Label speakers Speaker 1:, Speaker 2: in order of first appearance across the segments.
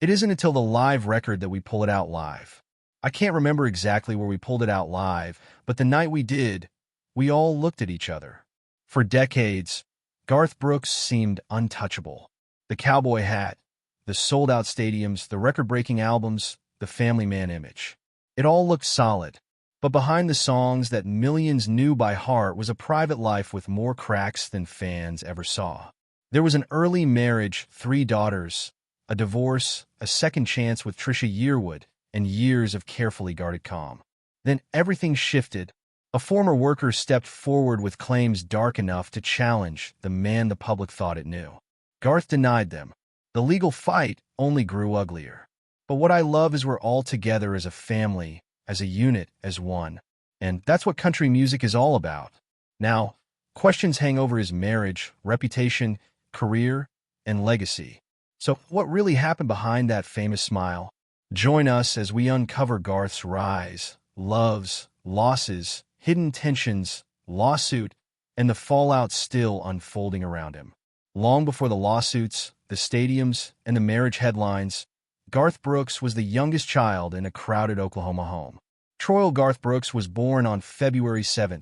Speaker 1: It isn't until the live record that we pull it out live. I can't remember exactly where we pulled it out live, but the night we did, we all looked at each other. For decades, Garth Brooks seemed untouchable. The cowboy hat, the sold-out stadiums, the record-breaking albums, the family man image. It all looked solid. But behind the songs that millions knew by heart was a private life with more cracks than fans ever saw. There was an early marriage, 3 daughters, a divorce, a second chance with Trisha Yearwood, and years of carefully guarded calm. Then everything shifted. A former worker stepped forward with claims dark enough to challenge the man the public thought it knew. Garth denied them. The legal fight only grew uglier. But what I love is we're all together as a family, as a unit, as one. And that's what country music is all about. Now, questions hang over his marriage, reputation, career, and legacy. So what really happened behind that famous smile? Join us as we uncover Garth's rise, loves, losses, hidden tensions, lawsuit, and the fallout still unfolding around him. Long before the lawsuits, the stadiums, and the marriage headlines, Garth Brooks was the youngest child in a crowded Oklahoma home. Troy Garth Brooks was born on February 7,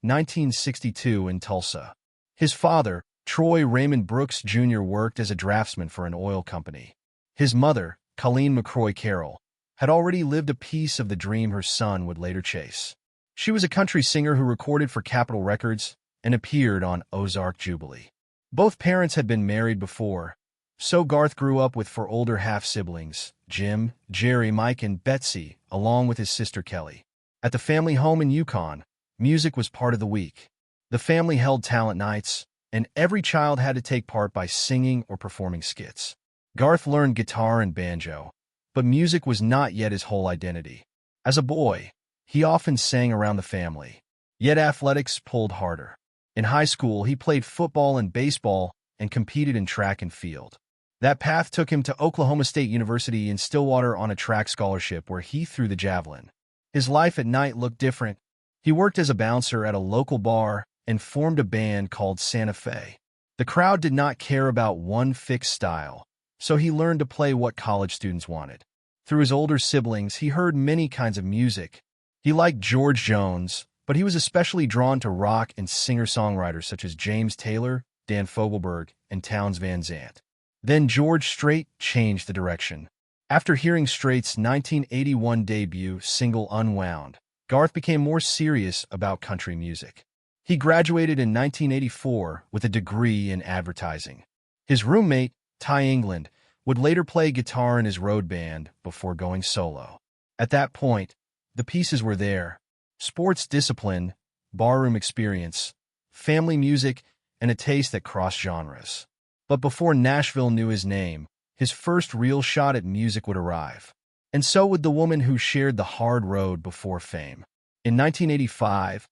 Speaker 1: 1962 in Tulsa. His father, Troy Raymond Brooks Jr., worked as a draftsman for an oil company. His mother, Colleen McCroy Carroll, had already lived a piece of the dream her son would later chase. She was a country singer who recorded for Capitol Records and appeared on Ozark Jubilee. Both parents had been married before, so Garth grew up with 4 older half-siblings, Jim, Jerry, Mike, and Betsy, along with his sister Kelly. At the family home in Yukon, music was part of the week. The family held talent nights, and every child had to take part by singing or performing skits. Garth learned guitar and banjo, but music was not yet his whole identity. As a boy, he often sang around the family, yet athletics pulled harder. In high school, he played football and baseball and competed in track and field. That path took him to Oklahoma State University in Stillwater on a track scholarship where he threw the javelin. His life at night looked different. He worked as a bouncer at a local bar and formed a band called Santa Fe. The crowd did not care about one fixed style, so he learned to play what college students wanted. Through his older siblings, he heard many kinds of music. He liked George Jones, but he was especially drawn to rock and singer-songwriters such as James Taylor, Dan Fogelberg, and Townes Van Zandt. Then George Strait changed the direction. After hearing Strait's 1981 debut single Unwound, Garth became more serious about country music. He graduated in 1984 with a degree in advertising. His roommate, Ty England, would later play guitar in his road band before going solo. At that point, the pieces were there: sports discipline, barroom experience, family music, and a taste that crossed genres. But before Nashville knew his name, his first real shot at music would arrive. And so would the woman who shared the hard road before fame. In 1985,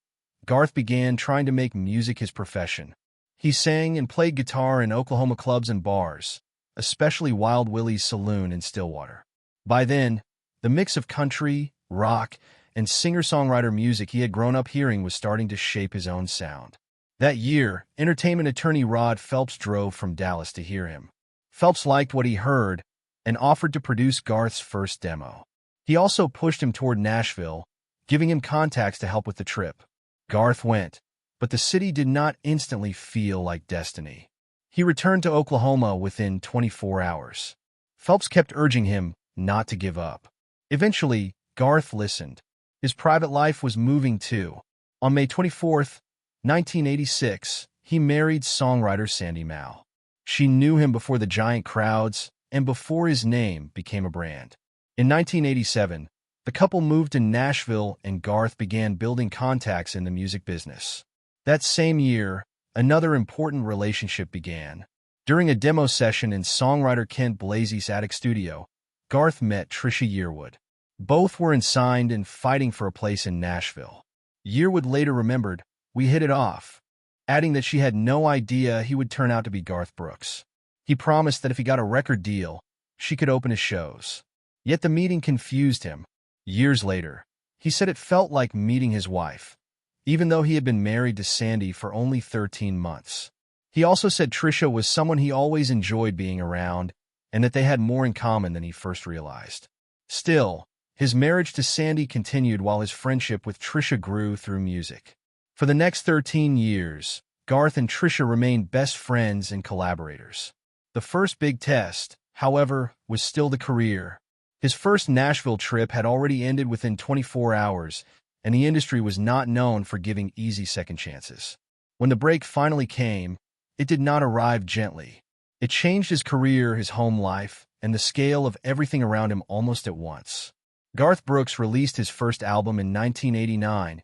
Speaker 1: Garth began trying to make music his profession. He sang and played guitar in Oklahoma clubs and bars, especially Wild Willie's Saloon in Stillwater. By then, the mix of country, rock, and singer-songwriter music he had grown up hearing was starting to shape his own sound. That year, entertainment attorney Rod Phelps drove from Dallas to hear him. Phelps liked what he heard and offered to produce Garth's first demo. He also pushed him toward Nashville, giving him contacts to help with the trip. Garth went, but the city did not instantly feel like destiny. He returned to Oklahoma within 24 hours. Phelps kept urging him not to give up. Eventually, Garth listened. His private life was moving too. On May 24, 1986, he married songwriter Sandy Mao. She knew him before the giant crowds and before his name became a brand. In 1987, the couple moved to Nashville and Garth began building contacts in the music business. That same year, another important relationship began. During a demo session in songwriter Kent Blasey's attic studio, Garth met Trisha Yearwood. Both were signed and fighting for a place in Nashville. Yearwood later remembered, "We hit it off," adding that she had no idea he would turn out to be Garth Brooks. He promised that if he got a record deal, she could open his shows. Yet the meeting confused him. Years later, he said it felt like meeting his wife, even though he had been married to Sandy for only 13 months. He also said Trisha was someone he always enjoyed being around, and that they had more in common than he first realized. Still, his marriage to Sandy continued while his friendship with Trisha grew through music. For the next 13 years, Garth and Trisha remained best friends and collaborators. The first big test, however, was still the career. His first Nashville trip had already ended within 24 hours, and the industry was not known for giving easy second chances. When the break finally came, it did not arrive gently. It changed his career, his home life, and the scale of everything around him almost at once. Garth Brooks released his first album in 1989,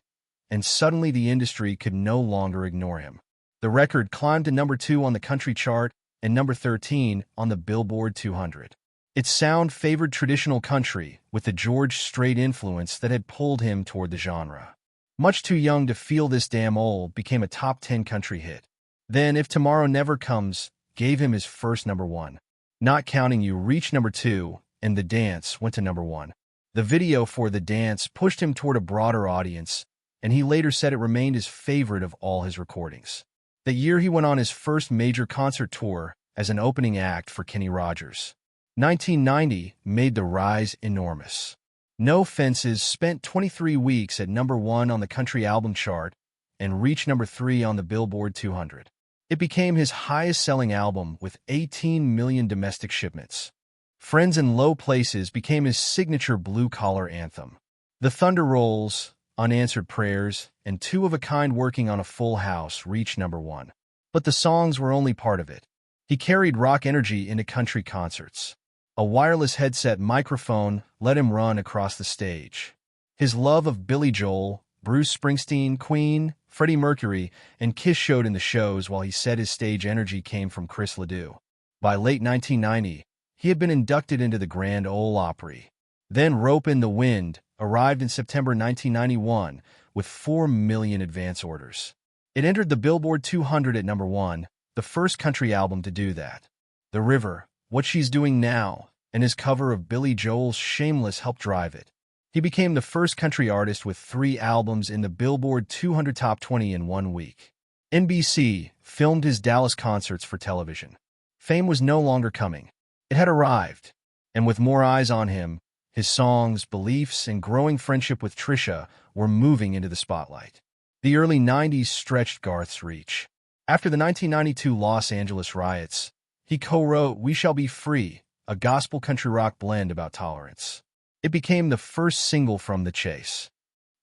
Speaker 1: and suddenly the industry could no longer ignore him. The record climbed to number 2 on the country chart and number 13 on the Billboard 200. Its sound favored traditional country, with the George Strait influence that had pulled him toward the genre. Much Too Young to Feel This Damn Old became a top 10 country hit. Then If Tomorrow Never Comes gave him his first number 1. Not Counting You reached number 2, and The Dance went to number 1. The video for The Dance pushed him toward a broader audience, and he later said it remained his favorite of all his recordings. That year he went on his first major concert tour as an opening act for Kenny Rogers. 1990 made the rise enormous. No Fences spent 23 weeks at number 1 on the country album chart and reached number 3 on the Billboard 200. It became his highest-selling album with 18 million domestic shipments. Friends in Low Places became his signature blue-collar anthem. The Thunder Rolls, Unanswered Prayers, and Two of a Kind Working on a Full House reached number 1. But the songs were only part of it. He carried rock energy into country concerts. A wireless headset microphone let him run across the stage. His love of Billy Joel, Bruce Springsteen, Queen, Freddie Mercury, and Kiss showed in the shows, while he said his stage energy came from Chris Ledoux. By late 1990, he had been inducted into the Grand Ole Opry. Then Rope in the Wind arrived in September 1991 with 4 million advance orders. It entered the Billboard 200 at number 1, the first country album to do that. The River, What She's Doing Now, and his cover of Billy Joel's Shameless helped drive it. He became the first country artist with 3 albums in the Billboard 200 Top 20 in 1 week. NBC filmed his Dallas concerts for television. Fame was no longer coming. It had arrived, and with more eyes on him, his songs, beliefs, and growing friendship with Trisha were moving into the spotlight. The early 90s stretched Garth's reach. After the 1992 Los Angeles riots, he co-wrote We Shall Be Free, a gospel country rock blend about tolerance. It became the first single from The Chase.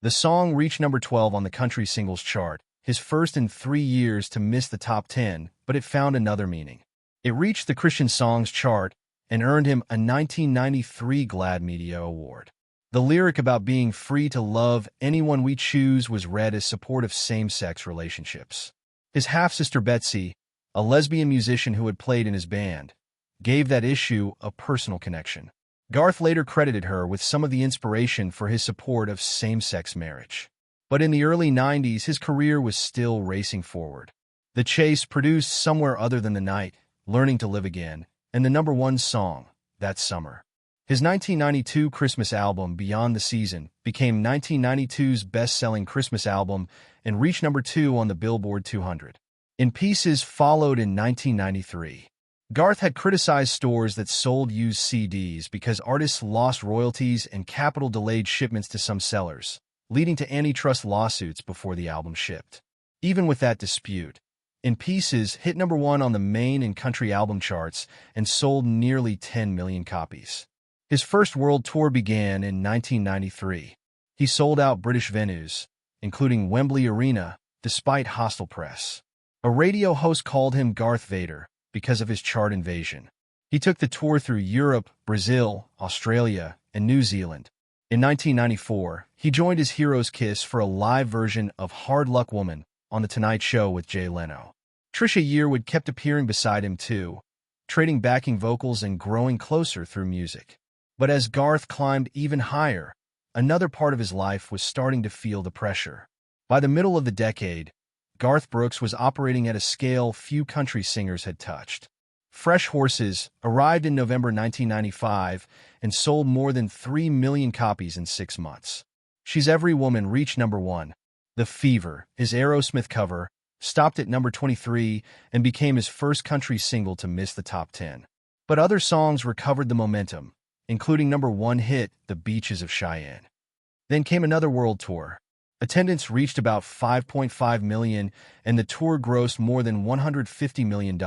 Speaker 1: The song reached number 12 on the country singles chart, his first in 3 years to miss the top 10, but it found another meaning. It reached the Christian Songs chart and earned him a 1993 GLAAD Media Award. The lyric about being free to love anyone we choose was read as support of same-sex relationships. His half-sister Betsy, a lesbian musician who had played in his band, gave that issue a personal connection. Garth later credited her with some of the inspiration for his support of same-sex marriage. But in the early 90s, his career was still racing forward. The Chase produced Somewhere Other Than the Night, Learning to Live Again, and the number 1 song, That Summer. His 1992 Christmas album, Beyond the Season, became 1992's best-selling Christmas album and reached number 2 on the Billboard 200. In Pieces followed in 1993. Garth had criticized stores that sold used CDs because artists lost royalties and Capitol delayed shipments to some sellers, leading to antitrust lawsuits before the album shipped. Even with that dispute, In Pieces hit number 1 on the main and country album charts and sold nearly 10 million copies. His first world tour began in 1993. He sold out British venues, including Wembley Arena, despite hostile press. A radio host called him Garth Vader because of his chart invasion. He took the tour through Europe, Brazil, Australia, and New Zealand. In 1994, he joined his heroes Kiss for a live version of Hard Luck Woman on The Tonight Show with Jay Leno. Trisha Yearwood kept appearing beside him too, trading backing vocals and growing closer through music. But as Garth climbed even higher, another part of his life was starting to feel the pressure. By the middle of the decade, Garth Brooks was operating at a scale few country singers had touched. Fresh Horses arrived in November 1995 and sold more than 3 million copies in 6 months. She's Every Woman reached number 1. The Fever, his Aerosmith cover, stopped at number 23 and became his first country single to miss the top 10. But other songs recovered the momentum, including #1 hit, The Beaches of Cheyenne. Then came another world tour. Attendance reached about 5.5 million, and the tour grossed more than $150 million,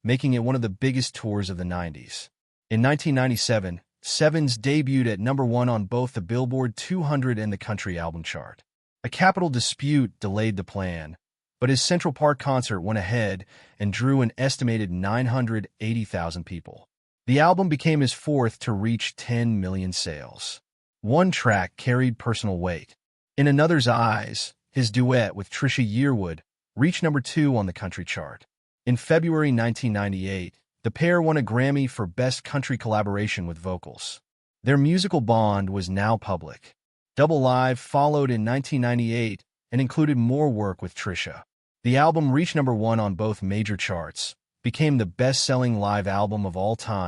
Speaker 1: making it one of the biggest tours of the 90s. In 1997, Sevens debuted at #1 on both the Billboard 200 and the country album chart. A capital dispute delayed the plan, but his Central Park concert went ahead and drew an estimated 980,000 people. The album became his fourth to reach 10 million sales. One track carried personal weight. In Another's Eyes, his duet with Trisha Yearwood reached #2 on the country chart. In February 1998, the pair won a Grammy for Best Country Collaboration with Vocals. Their musical bond was now public. Double Live followed in 1998 and included more work with Trisha. The album reached #1 on both major charts, became the best-selling live album of all time,